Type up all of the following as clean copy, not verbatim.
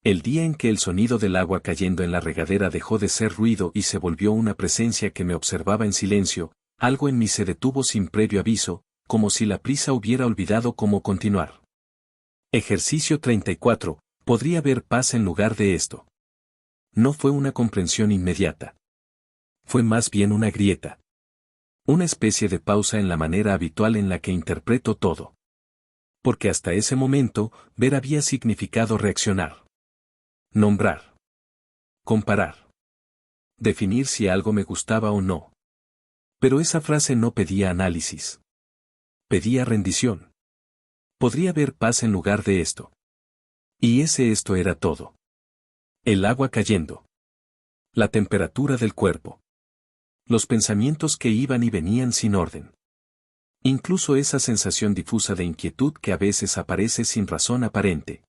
El día en que el sonido del agua cayendo en la regadera dejó de ser ruido y se volvió una presencia que me observaba en silencio, algo en mí se detuvo sin previo aviso, como si la prisa hubiera olvidado cómo continuar. Ejercicio 34. Podría haber paz en lugar de esto. No fue una comprensión inmediata. Fue más bien una grieta. Una especie de pausa en la manera habitual en la que interpreto todo. Porque hasta ese momento, ver había significado reaccionar. Nombrar. Comparar. Definir si algo me gustaba o no. Pero esa frase no pedía análisis. Pedía rendición. Podría haber paz en lugar de esto. Y esto era todo. El agua cayendo. La temperatura del cuerpo. Los pensamientos que iban y venían sin orden. Incluso esa sensación difusa de inquietud que a veces aparece sin razón aparente.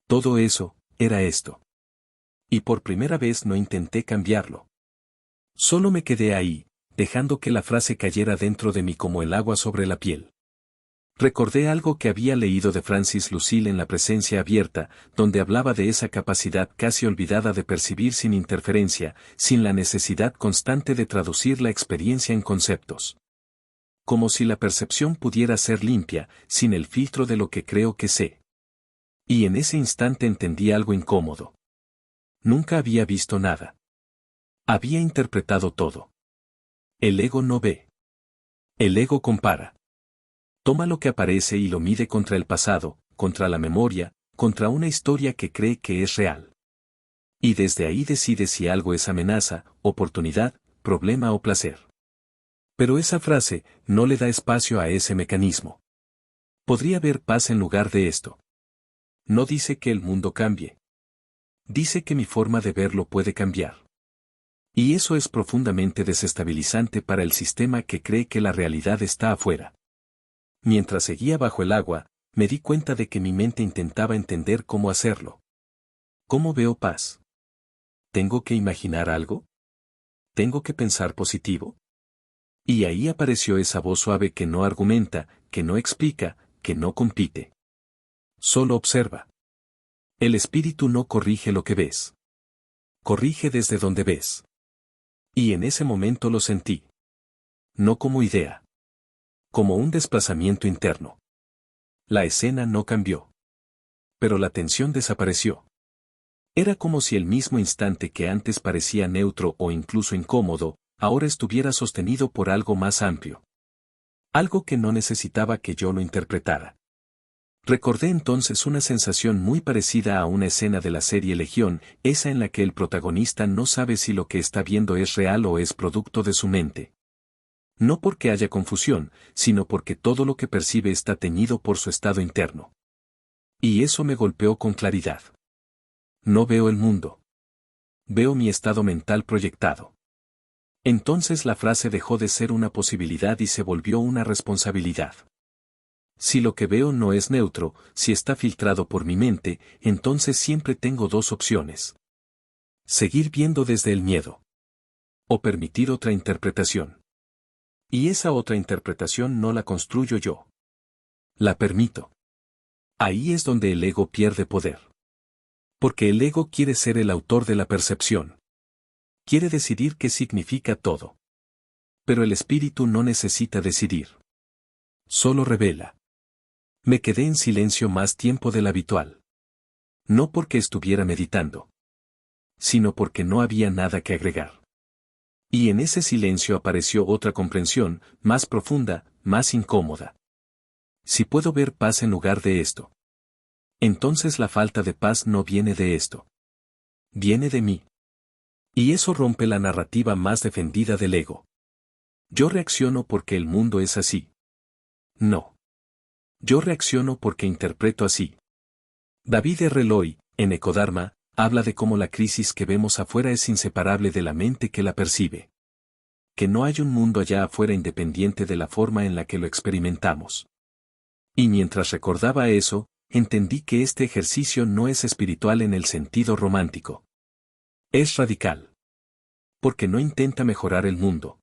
Todo eso, era esto. Y por primera vez no intenté cambiarlo. Solo me quedé ahí, dejando que la frase cayera dentro de mí como el agua sobre la piel. Recordé algo que había leído de Francis Lucille en La presencia abierta, donde hablaba de esa capacidad casi olvidada de percibir sin interferencia, sin la necesidad constante de traducir la experiencia en conceptos. Como si la percepción pudiera ser limpia, sin el filtro de lo que creo que sé. Y en ese instante entendí algo incómodo. Nunca había visto nada. Había interpretado todo. El ego no ve. El ego compara. Toma lo que aparece y lo mide contra el pasado, contra la memoria, contra una historia que cree que es real. Y desde ahí decide si algo es amenaza, oportunidad, problema o placer. Pero esa frase no le da espacio a ese mecanismo. Podría haber paz en lugar de esto. No dice que el mundo cambie. Dice que mi forma de verlo puede cambiar. Y eso es profundamente desestabilizante para el sistema que cree que la realidad está afuera. Mientras seguía bajo el agua, me di cuenta de que mi mente intentaba entender cómo hacerlo. ¿Cómo veo paz? ¿Tengo que imaginar algo? ¿Tengo que pensar positivo? Y ahí apareció esa voz suave que no argumenta, que no explica, que no compite. Solo observa. El espíritu no corrige lo que ves. Corrige desde donde ves. Y en ese momento lo sentí. No como idea. Como un desplazamiento interno. La escena no cambió. Pero la tensión desapareció. Era como si el mismo instante que antes parecía neutro o incluso incómodo, ahora estuviera sostenido por algo más amplio. Algo que no necesitaba que yo lo interpretara. Recordé entonces una sensación muy parecida a una escena de la serie Legión, esa en la que el protagonista no sabe si lo que está viendo es real o es producto de su mente. No porque haya confusión, sino porque todo lo que percibe está teñido por su estado interno. Y eso me golpeó con claridad. No veo el mundo. Veo mi estado mental proyectado. Entonces la frase dejó de ser una posibilidad y se volvió una responsabilidad. Si lo que veo no es neutro, si está filtrado por mi mente, entonces siempre tengo dos opciones. Seguir viendo desde el miedo. O permitir otra interpretación. Y esa otra interpretación no la construyo yo. La permito. Ahí es donde el ego pierde poder. Porque el ego quiere ser el autor de la percepción. Quiere decidir qué significa todo. Pero el espíritu no necesita decidir. Solo revela. Me quedé en silencio más tiempo del habitual. No porque estuviera meditando. Sino porque no había nada que agregar. Y en ese silencio apareció otra comprensión, más profunda, más incómoda. Si puedo ver paz en lugar de esto. Entonces la falta de paz no viene de esto. Viene de mí. Y eso rompe la narrativa más defendida del ego. Yo reacciono porque el mundo es así. No. Yo reacciono porque interpreto así. David R. Loy, en Ecodharma, habla de cómo la crisis que vemos afuera es inseparable de la mente que la percibe. Que no hay un mundo allá afuera independiente de la forma en la que lo experimentamos. Y mientras recordaba eso, entendí que este ejercicio no es espiritual en el sentido romántico. Es radical. Porque no intenta mejorar el mundo.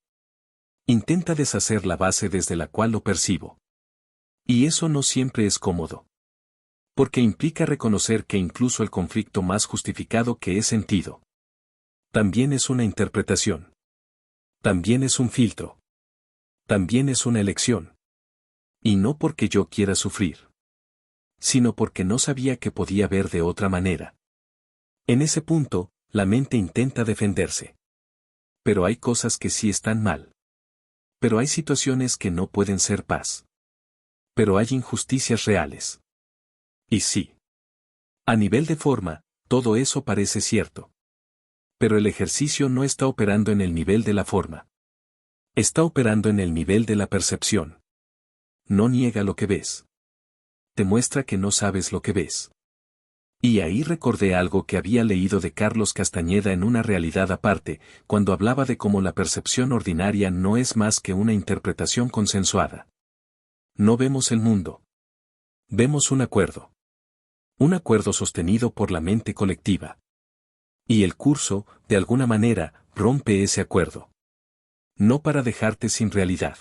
Intenta deshacer la base desde la cual lo percibo. Y eso no siempre es cómodo. Porque implica reconocer que incluso el conflicto más justificado que he sentido también es una interpretación. También es un filtro. También es una elección. Y no porque yo quiera sufrir, sino porque no sabía que podía ver de otra manera. En ese punto, la mente intenta defenderse. Pero hay cosas que sí están mal. Pero hay situaciones que no pueden ser paz. Pero hay injusticias reales. Y sí. A nivel de forma, todo eso parece cierto. Pero el ejercicio no está operando en el nivel de la forma. Está operando en el nivel de la percepción. No niega lo que ves. Te muestra que no sabes lo que ves. Y ahí recordé algo que había leído de Carlos Castañeda en Una realidad aparte, cuando hablaba de cómo la percepción ordinaria no es más que una interpretación consensuada. No vemos el mundo. Vemos un acuerdo. Un acuerdo sostenido por la mente colectiva. Y el curso, de alguna manera, rompe ese acuerdo. No para dejarte sin realidad,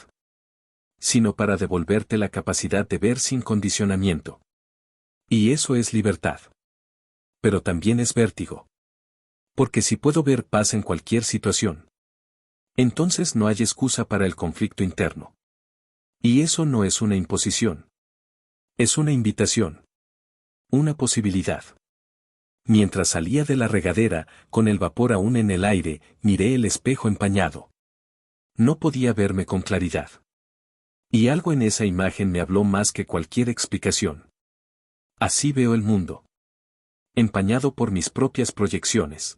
sino para devolverte la capacidad de ver sin condicionamiento. Y eso es libertad. Pero también es vértigo. Porque si puedo ver paz en cualquier situación, entonces no hay excusa para el conflicto interno. Y eso no es una imposición. Es una invitación. Una posibilidad. Mientras salía de la regadera, con el vapor aún en el aire, miré el espejo empañado. No podía verme con claridad. Y algo en esa imagen me habló más que cualquier explicación. Así veo el mundo. Empañado por mis propias proyecciones.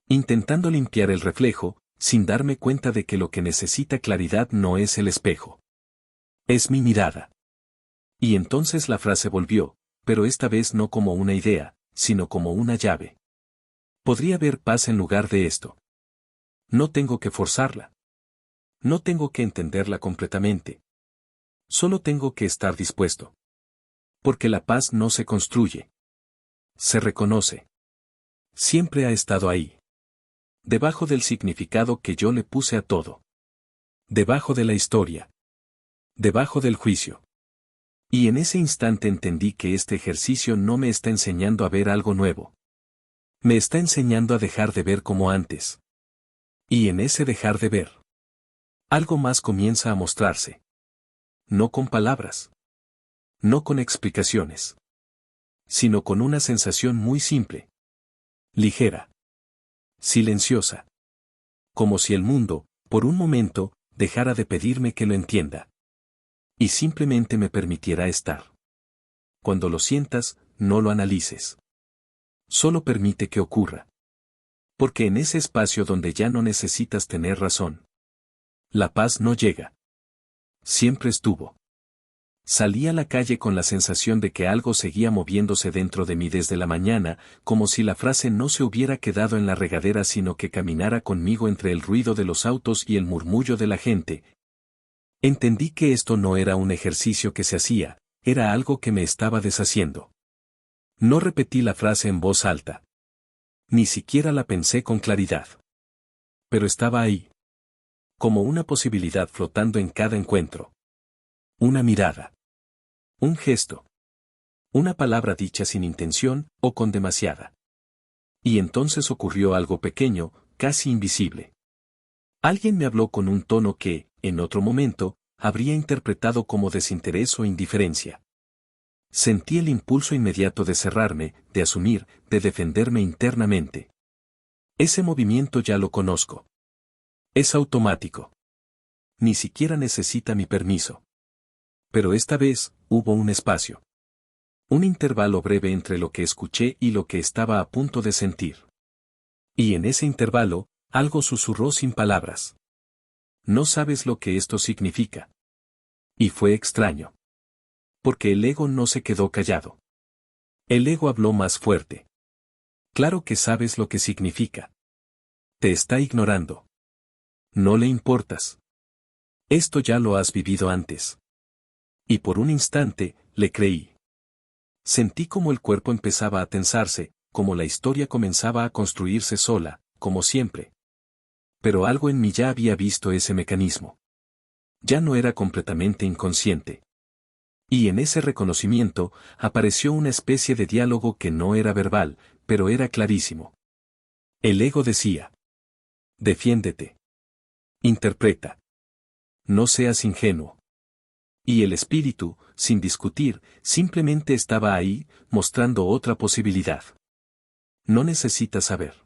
Intentando limpiar el reflejo, sin darme cuenta de que lo que necesita claridad no es el espejo. Es mi mirada. Y entonces la frase volvió, pero esta vez no como una idea, sino como una llave. Podría haber paz en lugar de esto. No tengo que forzarla. No tengo que entenderla completamente. Solo tengo que estar dispuesto. Porque la paz no se construye. Se reconoce. Siempre ha estado ahí. Debajo del significado que yo le puse a todo. Debajo de la historia. Debajo del juicio. Y en ese instante entendí que este ejercicio no me está enseñando a ver algo nuevo. Me está enseñando a dejar de ver como antes. Y en ese dejar de ver, algo más comienza a mostrarse. No con palabras. No con explicaciones. Sino con una sensación muy simple. Ligera. Silenciosa. Como si el mundo, por un momento, dejara de pedirme que lo entienda. Y simplemente me permitiera estar. Cuando lo sientas, no lo analices. Solo permite que ocurra. Porque en ese espacio donde ya no necesitas tener razón, la paz no llega. Siempre estuvo. Salí a la calle con la sensación de que algo seguía moviéndose dentro de mí desde la mañana, como si la frase no se hubiera quedado en la regadera sino que caminara conmigo entre el ruido de los autos y el murmullo de la gente. Entendí que esto no era un ejercicio que se hacía, era algo que me estaba deshaciendo. No repetí la frase en voz alta. Ni siquiera la pensé con claridad. Pero estaba ahí. Como una posibilidad flotando en cada encuentro. Una mirada. Un gesto. Una palabra dicha sin intención, o con demasiada. Y entonces ocurrió algo pequeño, casi invisible. Alguien me habló con un tono que, en otro momento, habría interpretado como desinterés o indiferencia. Sentí el impulso inmediato de cerrarme, de asumir, de defenderme internamente. Ese movimiento ya lo conozco. Es automático. Ni siquiera necesita mi permiso. Pero esta vez, hubo un espacio. Un intervalo breve entre lo que escuché y lo que estaba a punto de sentir. Y en ese intervalo, algo susurró sin palabras. No sabes lo que esto significa. Y fue extraño. Porque el ego no se quedó callado. El ego habló más fuerte. Claro que sabes lo que significa. Te está ignorando. No le importas. Esto ya lo has vivido antes. Y por un instante, le creí. Sentí como el cuerpo empezaba a tensarse, como la historia comenzaba a construirse sola, como siempre. Pero algo en mí ya había visto ese mecanismo. Ya no era completamente inconsciente. Y en ese reconocimiento, apareció una especie de diálogo que no era verbal, pero era clarísimo. El ego decía: defiéndete. Interpreta. No seas ingenuo. Y el espíritu, sin discutir, simplemente estaba ahí, mostrando otra posibilidad. No necesitas saber.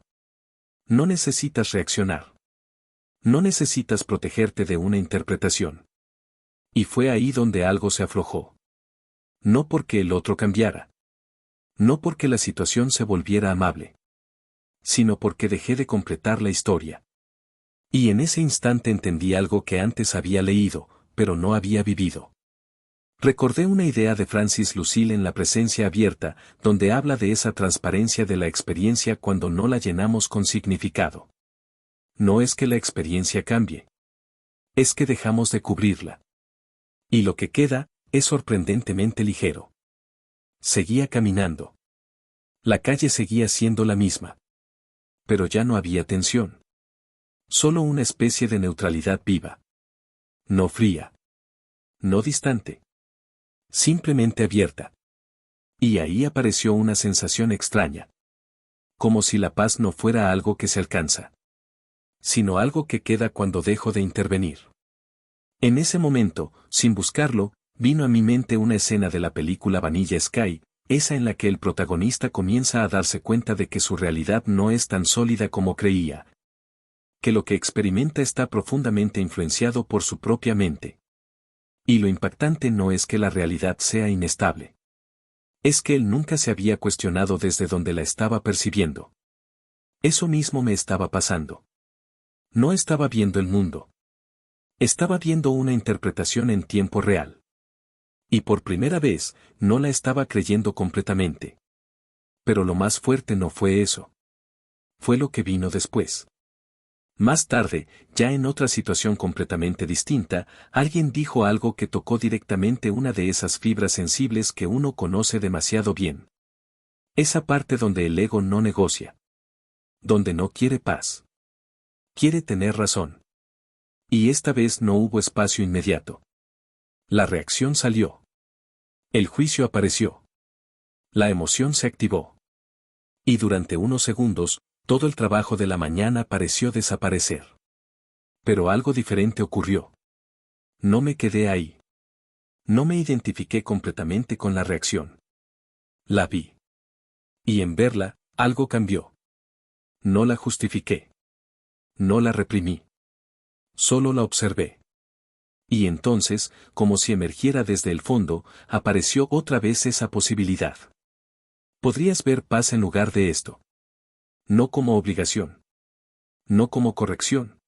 No necesitas reaccionar. No necesitas protegerte de una interpretación. Y fue ahí donde algo se aflojó. No porque el otro cambiara. No porque la situación se volviera amable. Sino porque dejé de completar la historia. Y en ese instante entendí algo que antes había leído, pero no había vivido. Recordé una idea de Francis Lucille en La presencia abierta, donde habla de esa transparencia de la experiencia cuando no la llenamos con significado. No es que la experiencia cambie. Es que dejamos de cubrirla. Y lo que queda, es sorprendentemente ligero. Seguía caminando. La calle seguía siendo la misma. Pero ya no había tensión. Solo una especie de neutralidad viva. No fría. No distante. Simplemente abierta. Y ahí apareció una sensación extraña. Como si la paz no fuera algo que se alcanza, sino algo que queda cuando dejo de intervenir. En ese momento, sin buscarlo, vino a mi mente una escena de la película Vanilla Sky, esa en la que el protagonista comienza a darse cuenta de que su realidad no es tan sólida como creía. Que lo que experimenta está profundamente influenciado por su propia mente. Y lo impactante no es que la realidad sea inestable. Es que él nunca se había cuestionado desde donde la estaba percibiendo. Eso mismo me estaba pasando. No estaba viendo el mundo. Estaba viendo una interpretación en tiempo real. Y por primera vez, no la estaba creyendo completamente. Pero lo más fuerte no fue eso. Fue lo que vino después. Más tarde, ya en otra situación completamente distinta, alguien dijo algo que tocó directamente una de esas fibras sensibles que uno conoce demasiado bien. Esa parte donde el ego no negocia. Donde no quiere paz. Quiere tener razón. Y esta vez no hubo espacio inmediato. La reacción salió. El juicio apareció. La emoción se activó. Y durante unos segundos, todo el trabajo de la mañana pareció desaparecer. Pero algo diferente ocurrió. No me quedé ahí. No me identifiqué completamente con la reacción. La vi. Y en verla, algo cambió. No la justifiqué. No la reprimí. Solo la observé. Y entonces, como si emergiera desde el fondo, apareció otra vez esa posibilidad. Podrías ver paz en lugar de esto. No como obligación. No como corrección.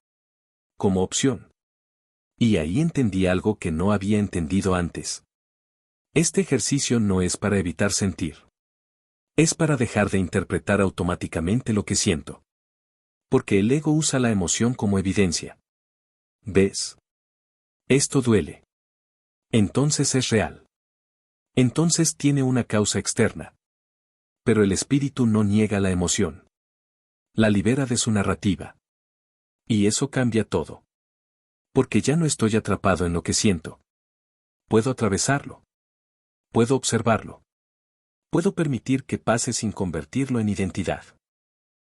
Como opción. Y ahí entendí algo que no había entendido antes. Este ejercicio no es para evitar sentir. Es para dejar de interpretar automáticamente lo que siento. Porque el ego usa la emoción como evidencia. ¿Ves? Esto duele. Entonces es real. Entonces tiene una causa externa. Pero el espíritu no niega la emoción. La libera de su narrativa. Y eso cambia todo. Porque ya no estoy atrapado en lo que siento. Puedo atravesarlo. Puedo observarlo. Puedo permitir que pase sin convertirlo en identidad.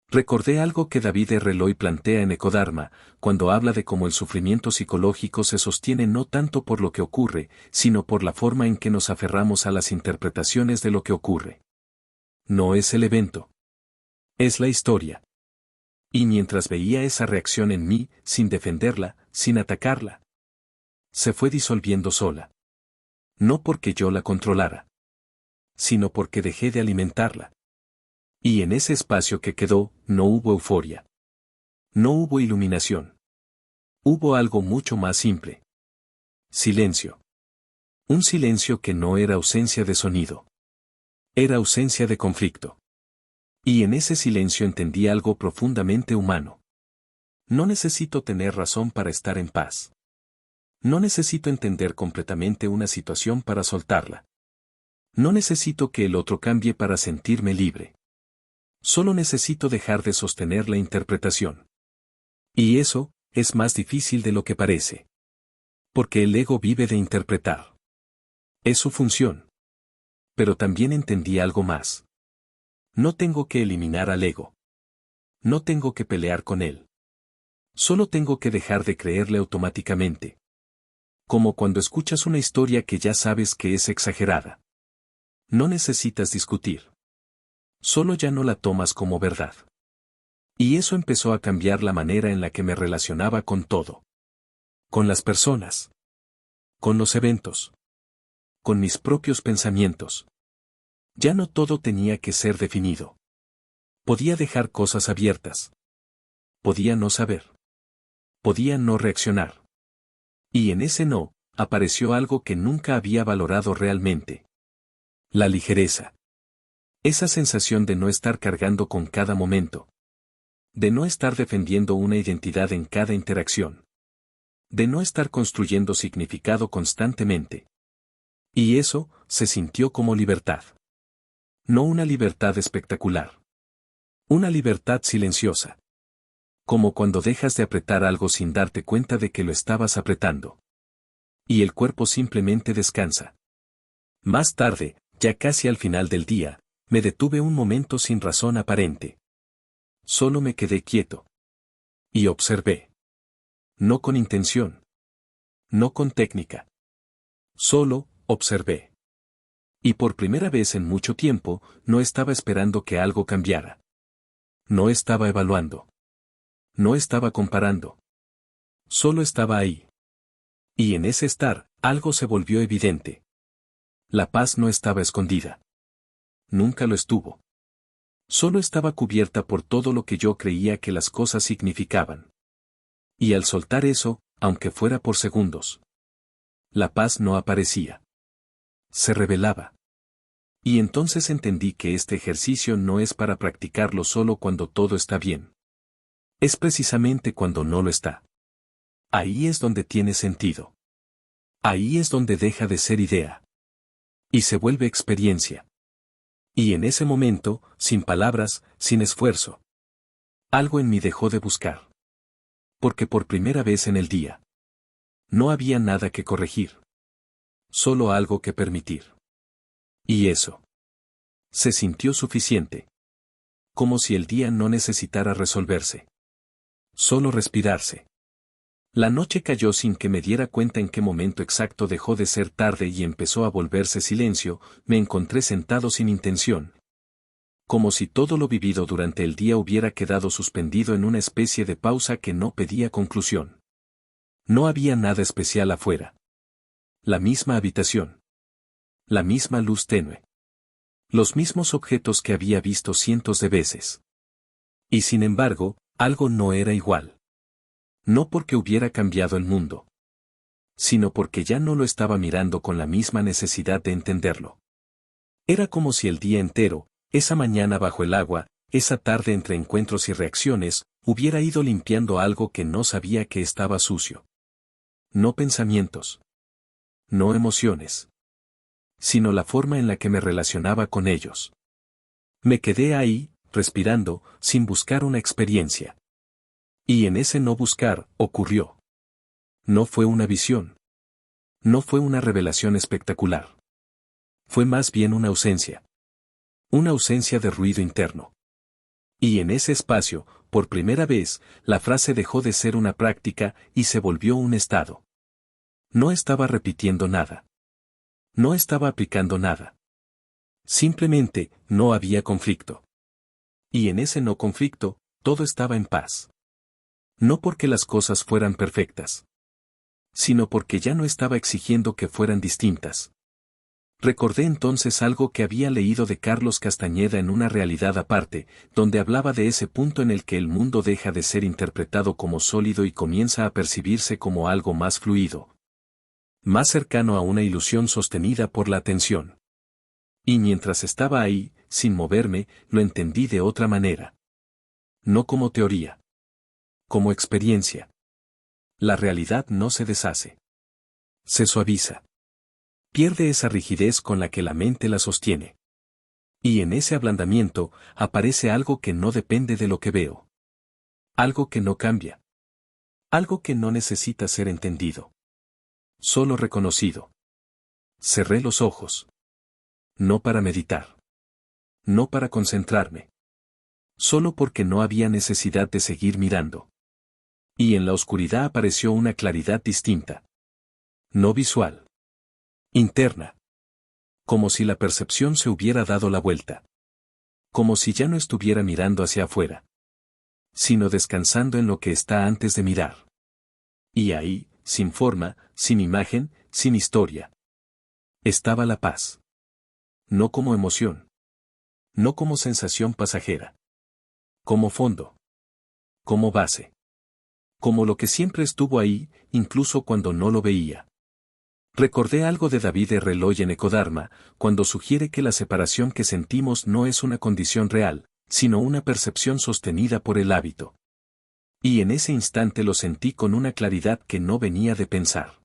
Recordé algo que David R. Loy plantea en Ecodharma, cuando habla de cómo el sufrimiento psicológico se sostiene no tanto por lo que ocurre, sino por la forma en que nos aferramos a las interpretaciones de lo que ocurre. No es el evento. Es la historia. Y mientras veía esa reacción en mí, sin defenderla, sin atacarla, se fue disolviendo sola. No porque yo la controlara, sino porque dejé de alimentarla. Y en ese espacio que quedó, no hubo euforia. No hubo iluminación. Hubo algo mucho más simple. Silencio. Un silencio que no era ausencia de sonido. Era ausencia de conflicto. Y en ese silencio entendí algo profundamente humano. No necesito tener razón para estar en paz. No necesito entender completamente una situación para soltarla. No necesito que el otro cambie para sentirme libre. Solo necesito dejar de sostener la interpretación. Y eso, es más difícil de lo que parece. Porque el ego vive de interpretar. Es su función. Pero también entendí algo más. No tengo que eliminar al ego. No tengo que pelear con él. Solo tengo que dejar de creerle automáticamente. Como cuando escuchas una historia que ya sabes que es exagerada. No necesitas discutir. Solo ya no la tomas como verdad. Y eso empezó a cambiar la manera en la que me relacionaba con todo. Con las personas. Con los eventos. Con mis propios pensamientos. Ya no todo tenía que ser definido. Podía dejar cosas abiertas. Podía no saber. Podía no reaccionar. Y en ese no, apareció algo que nunca había valorado realmente. La ligereza. Esa sensación de no estar cargando con cada momento. De no estar defendiendo una identidad en cada interacción. De no estar construyendo significado constantemente. Y eso, se sintió como libertad. No una libertad espectacular. Una libertad silenciosa. Como cuando dejas de apretar algo sin darte cuenta de que lo estabas apretando. Y el cuerpo simplemente descansa. Más tarde, ya casi al final del día, me detuve un momento sin razón aparente. Solo me quedé quieto. Y observé. No con intención. No con técnica. Solo, observé. Y por primera vez en mucho tiempo, no estaba esperando que algo cambiara. No estaba evaluando. No estaba comparando. Solo estaba ahí. Y en ese estar, algo se volvió evidente. La paz no estaba escondida. Nunca lo estuvo. Solo estaba cubierta por todo lo que yo creía que las cosas significaban. Y al soltar eso, aunque fuera por segundos, la paz no aparecía. Se revelaba. Y entonces entendí que este ejercicio no es para practicarlo solo cuando todo está bien. Es precisamente cuando no lo está. Ahí es donde tiene sentido. Ahí es donde deja de ser idea. Y se vuelve experiencia. Y en ese momento, sin palabras, sin esfuerzo, algo en mí dejó de buscar. Porque por primera vez en el día, no había nada que corregir. Solo algo que permitir. Y eso. Se sintió suficiente. Como si el día no necesitara resolverse. Solo respirarse. La noche cayó sin que me diera cuenta en qué momento exacto dejó de ser tarde y empezó a volverse silencio. Me encontré sentado sin intención. Como si todo lo vivido durante el día hubiera quedado suspendido en una especie de pausa que no pedía conclusión. No había nada especial afuera. La misma habitación. La misma luz tenue. Los mismos objetos que había visto cientos de veces. Y sin embargo, algo no era igual. No porque hubiera cambiado el mundo, sino porque ya no lo estaba mirando con la misma necesidad de entenderlo. Era como si el día entero, esa mañana bajo el agua, esa tarde entre encuentros y reacciones, hubiera ido limpiando algo que no sabía que estaba sucio. No pensamientos. No emociones. Sino la forma en la que me relacionaba con ellos. Me quedé ahí, respirando, sin buscar una experiencia. Y en ese no buscar, ocurrió. No fue una visión. No fue una revelación espectacular. Fue más bien una ausencia. Una ausencia de ruido interno. Y en ese espacio, por primera vez, la frase dejó de ser una práctica y se volvió un estado. No estaba repitiendo nada. No estaba aplicando nada. Simplemente, no había conflicto. Y en ese no conflicto, todo estaba en paz. No porque las cosas fueran perfectas, sino porque ya no estaba exigiendo que fueran distintas. Recordé entonces algo que había leído de Carlos Castañeda en Una realidad aparte, donde hablaba de ese punto en el que el mundo deja de ser interpretado como sólido y comienza a percibirse como algo más fluido. Más cercano a una ilusión sostenida por la atención. Y mientras estaba ahí, sin moverme, lo entendí de otra manera. No como teoría. Como experiencia. La realidad no se deshace. Se suaviza. Pierde esa rigidez con la que la mente la sostiene. Y en ese ablandamiento, aparece algo que no depende de lo que veo. Algo que no cambia. Algo que no necesita ser entendido. Solo reconocido. Cerré los ojos. No para meditar. No para concentrarme. Solo porque no había necesidad de seguir mirando. Y en la oscuridad apareció una claridad distinta. No visual. Interna. Como si la percepción se hubiera dado la vuelta. Como si ya no estuviera mirando hacia afuera. Sino descansando en lo que está antes de mirar. Y ahí, sin forma, sin imagen, sin historia. Estaba la paz. No como emoción. No como sensación pasajera. Como fondo. Como base. Como lo que siempre estuvo ahí, incluso cuando no lo veía. Recordé algo de David Reloj en Ecodharma, cuando sugiere que la separación que sentimos no es una condición real, sino una percepción sostenida por el hábito. Y en ese instante lo sentí con una claridad que no venía de pensar.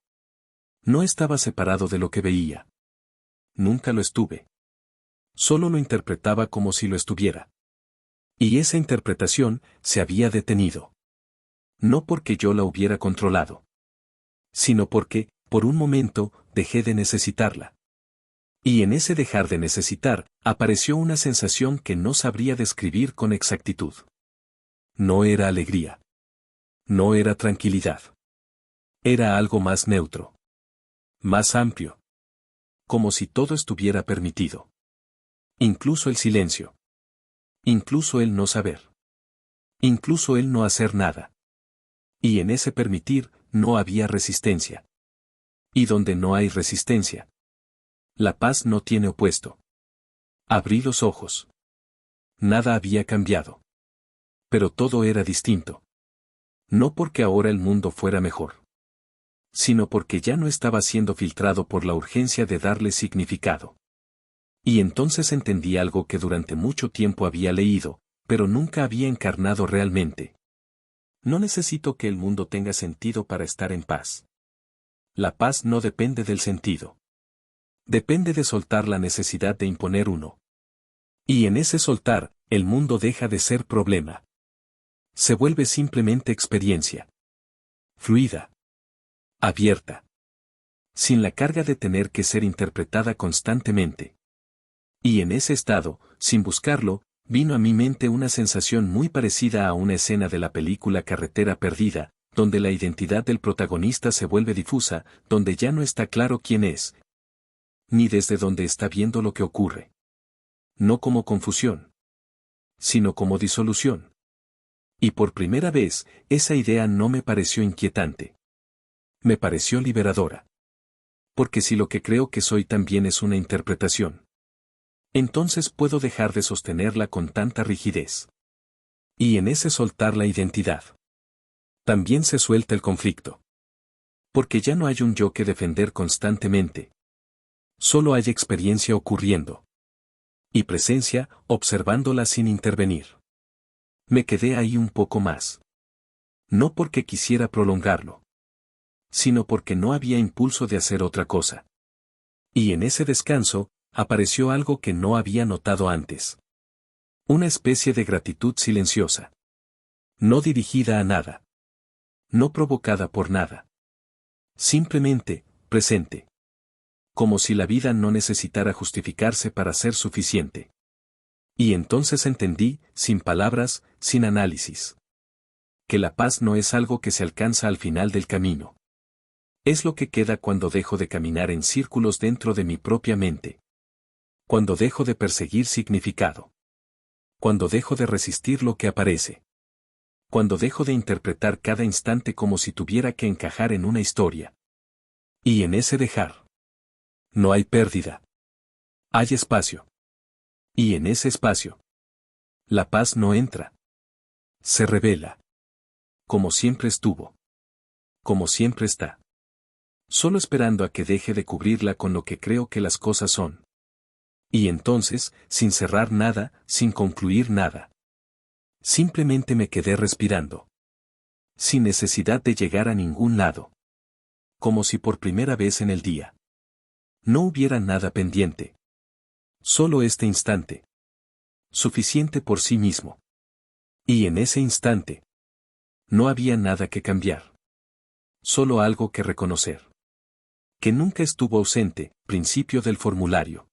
No estaba separado de lo que veía. Nunca lo estuve. Solo lo interpretaba como si lo estuviera. Y esa interpretación se había detenido. No porque yo la hubiera controlado. Sino porque, por un momento, dejé de necesitarla. Y en ese dejar de necesitar, apareció una sensación que no sabría describir con exactitud. No era alegría. No era tranquilidad. Era algo más neutro. Más amplio. Como si todo estuviera permitido. Incluso el silencio. Incluso el no saber. Incluso el no hacer nada. Y en ese permitir, no había resistencia. Y donde no hay resistencia, la paz no tiene opuesto. Abrí los ojos. Nada había cambiado. Pero todo era distinto. No porque ahora el mundo fuera mejor. Sino porque ya no estaba siendo filtrado por la urgencia de darle significado. Y entonces entendí algo que durante mucho tiempo había leído, pero nunca había encarnado realmente. No necesito que el mundo tenga sentido para estar en paz. La paz no depende del sentido. Depende de soltar la necesidad de imponer uno. Y en ese soltar, el mundo deja de ser problema. Se vuelve simplemente experiencia. Fluida. Abierta. Sin la carga de tener que ser interpretada constantemente. Y en ese estado, sin buscarlo, vino a mi mente una sensación muy parecida a una escena de la película Carretera Perdida, donde la identidad del protagonista se vuelve difusa, donde ya no está claro quién es, ni desde dónde está viendo lo que ocurre. No como confusión, sino como disolución. Y por primera vez, esa idea no me pareció inquietante. Me pareció liberadora. Porque si lo que creo que soy también es una interpretación, entonces puedo dejar de sostenerla con tanta rigidez. Y en ese soltar la identidad, también se suelta el conflicto. Porque ya no hay un yo que defender constantemente. Solo hay experiencia ocurriendo. Y presencia, observándola sin intervenir. Me quedé ahí un poco más. No porque quisiera prolongarlo. Sino porque no había impulso de hacer otra cosa. Y en ese descanso, apareció algo que no había notado antes. Una especie de gratitud silenciosa. No dirigida a nada. No provocada por nada. Simplemente, presente. Como si la vida no necesitara justificarse para ser suficiente. Y entonces entendí, sin palabras, sin análisis, que la paz no es algo que se alcanza al final del camino. Es lo que queda cuando dejo de caminar en círculos dentro de mi propia mente. Cuando dejo de perseguir significado. Cuando dejo de resistir lo que aparece. Cuando dejo de interpretar cada instante como si tuviera que encajar en una historia. Y en ese dejar, no hay pérdida. Hay espacio. Y en ese espacio, la paz no entra. Se revela. Como siempre estuvo. Como siempre está. Solo esperando a que deje de cubrirla con lo que creo que las cosas son. Y entonces, sin cerrar nada, sin concluir nada. Simplemente me quedé respirando. Sin necesidad de llegar a ningún lado. Como si por primera vez en el día no hubiera nada pendiente. Solo este instante. Suficiente por sí mismo. Y en ese instante, no había nada que cambiar. Solo algo que reconocer. que nunca estuvo ausente, principio del formulario.